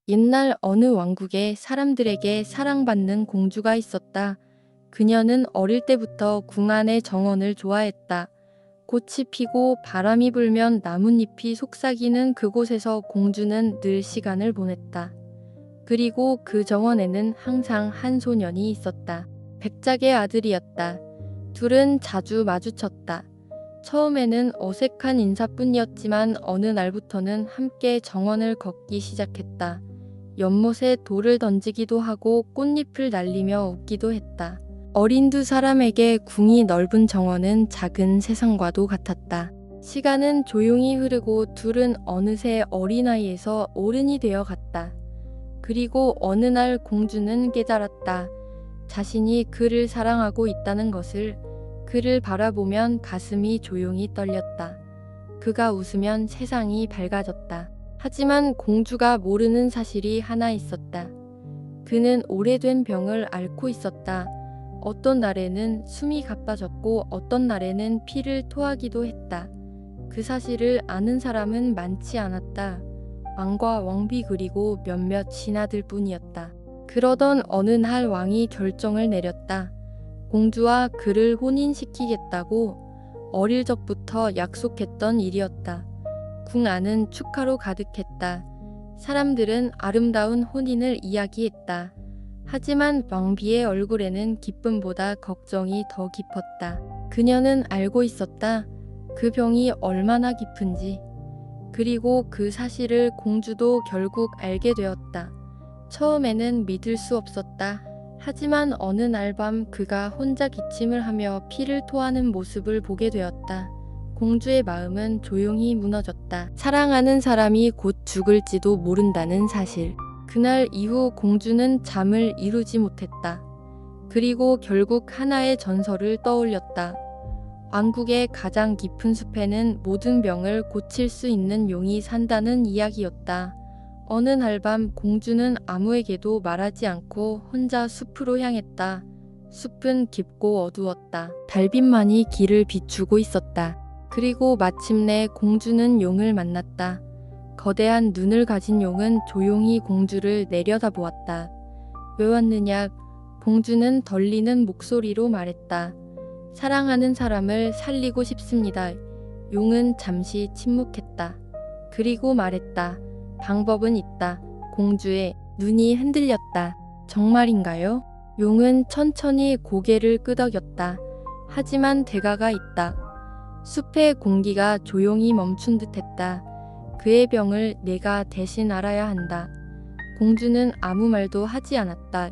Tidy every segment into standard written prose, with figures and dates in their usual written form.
옛날 어느 왕국에 사람들에게 사랑받는 공주가 있었다. 그녀는 어릴 때부터 궁 안의 정원을 좋아했다. 꽃이 피고 바람이 불면 나뭇잎이 속삭이는 그곳에서 공주는 늘 시간을 보냈다. 그리고 그 정원에는 항상 한 소년이 있었다. 백작의 아들이었다. 둘은 자주 마주쳤다. 처음에는 어색한 인사뿐이었지만 어느 날부터는 함께 정원을 걷기 시작했다. 연못에 돌을 던지기도 하고 꽃잎을 날리며 웃기도 했다. 어린 두 사람에게 궁이 넓은 정원은 작은 세상과도 같았다. 시간은 조용히 흐르고 둘은 어느새 어린아이에서 어른이 되어 갔다. 그리고 어느 날 공주는 깨달았다. 자신이 그를 사랑하고 있다는 것을. 그를 바라보면 가슴이 조용히 떨렸다. 그가 웃으면 세상이 밝아졌다. 하지만 공주가 모르는 사실이 하나 있었다. 그는 오래된 병을 앓고 있었다. 어떤 날에는 숨이 가빠졌고 어떤 날에는 피를 토하기도 했다. 그 사실을 아는 사람은 많지 않았다. 왕과 왕비 그리고 몇몇 신하들 뿐이었다. 그러던 어느 날 왕이 결정을 내렸다. 공주와 그를 혼인시키겠다고. 어릴 적부터 약속했던 일이었다. 궁 안은 축하로 가득했다. 사람들은 아름다운 혼인을 이야기했다. 하지만 왕비의 얼굴에는 기쁨보다 걱정이 더 깊었다. 그녀는 알고 있었다. 그 병이 얼마나 깊은지. 그리고 그 사실을 공주도 결국 알게 되었다. 처음에는 믿을 수 없었다. 하지만 어느 날 밤 그가 혼자 기침을 하며 피를 토하는 모습을 보게 되었다. 공주의 마음은 조용히 무너졌다. 사랑하는 사람이 곧 죽을지도 모른다는 사실. 그날 이후 공주는 잠을 이루지 못했다. 그리고 결국 하나의 전설을 떠올렸다. 왕국의 가장 깊은 숲에는 모든 병을 고칠 수 있는 용이 산다는 이야기였다. 어느 날 밤 공주는 아무에게도 말하지 않고 혼자 숲으로 향했다. 숲은 깊고 어두웠다. 달빛만이 길을 비추고 있었다. 그리고 마침내 공주는 용을 만났다. 거대한 눈을 가진 용은 조용히 공주를 내려다보았다. 왜 왔느냐? 공주는 떨리는 목소리로 말했다. 사랑하는 사람을 살리고 싶습니다. 용은 잠시 침묵했다. 그리고 말했다. 방법은 있다. 공주의 눈이 흔들렸다. 정말인가요? 용은 천천히 고개를 끄덕였다. 하지만 대가가 있다. 숲의 공기가 조용히 멈춘 듯했다. 그의 병을 내가 대신 알아야 한다. 공주는 아무 말도 하지 않았다.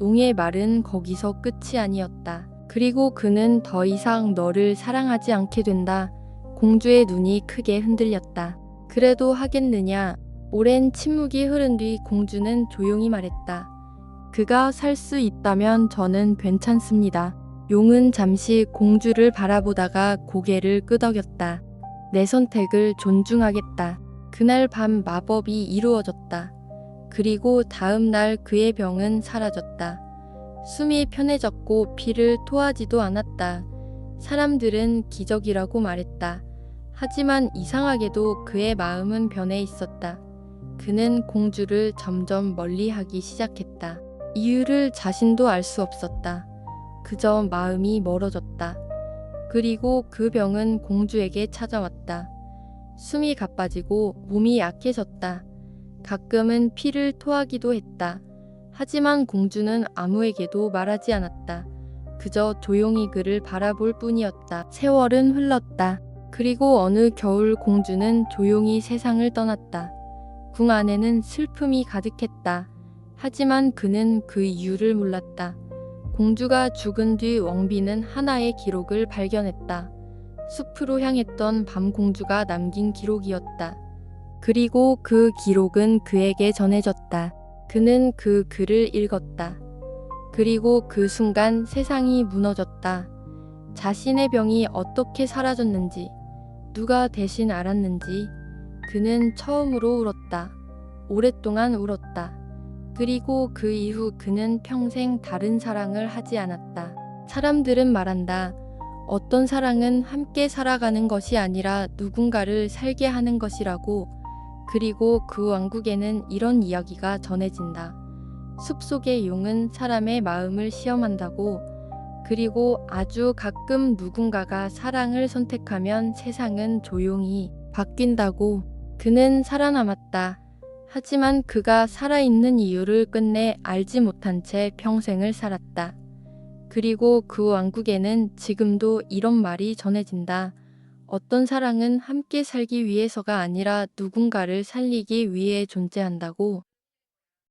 용의 말은 거기서 끝이 아니었다. 그리고 그는 더 이상 너를 사랑하지 않게 된다. 공주의 눈이 크게 흔들렸다. 그래도 하겠느냐? 오랜 침묵이 흐른 뒤 공주는 조용히 말했다. 그가 살 수 있다면 저는 괜찮습니다. 용은 잠시 공주를 바라보다가 고개를 끄덕였다. 내 선택을 존중하겠다. 그날 밤 마법이 이루어졌다. 그리고 다음 날 그의 병은 사라졌다. 숨이 편해졌고 피를 토하지도 않았다. 사람들은 기적이라고 말했다. 하지만 이상하게도 그의 마음은 변해 있었다. 그는 공주를 점점 멀리하기 시작했다. 이유를 자신도 알 수 없었다. 그저 마음이 멀어졌다. 그리고 그 병은 공주에게 찾아왔다. 숨이 가빠지고 몸이 약해졌다. 가끔은 피를 토하기도 했다. 하지만 공주는 아무에게도 말하지 않았다. 그저 조용히 그를 바라볼 뿐이었다. 세월은 흘렀다. 그리고 어느 겨울 공주는 조용히 세상을 떠났다. 궁 안에는 슬픔이 가득했다. 하지만 그는 그 이유를 몰랐다. 공주가 죽은 뒤 왕비는 하나의 기록을 발견했다. 숲으로 향했던 밤 공주가 남긴 기록이었다. 그리고 그 기록은 그에게 전해졌다. 그는 그 글을 읽었다. 그리고 그 순간 세상이 무너졌다. 자신의 병이 어떻게 사라졌는지, 누가 대신 알았는지, 그는 처음으로 울었다. 오랫동안 울었다. 그리고 그 이후 그는 평생 다른 사랑을 하지 않았다. 사람들은 말한다. 어떤 사랑은 함께 살아가는 것이 아니라 누군가를 살게 하는 것이라고. 그리고 그 왕국에는 이런 이야기가 전해진다. 숲속의 용은 사람의 마음을 시험한다고. 그리고 아주 가끔 누군가가 사랑을 선택하면 세상은 조용히 바뀐다고. 그는 살아남았다. 하지만 그가 살아있는 이유를 끝내 알지 못한 채 평생을 살았다. 그리고 그 왕국에는 지금도 이런 말이 전해진다. 어떤 사랑은 함께 살기 위해서가 아니라 누군가를 살리기 위해 존재한다고.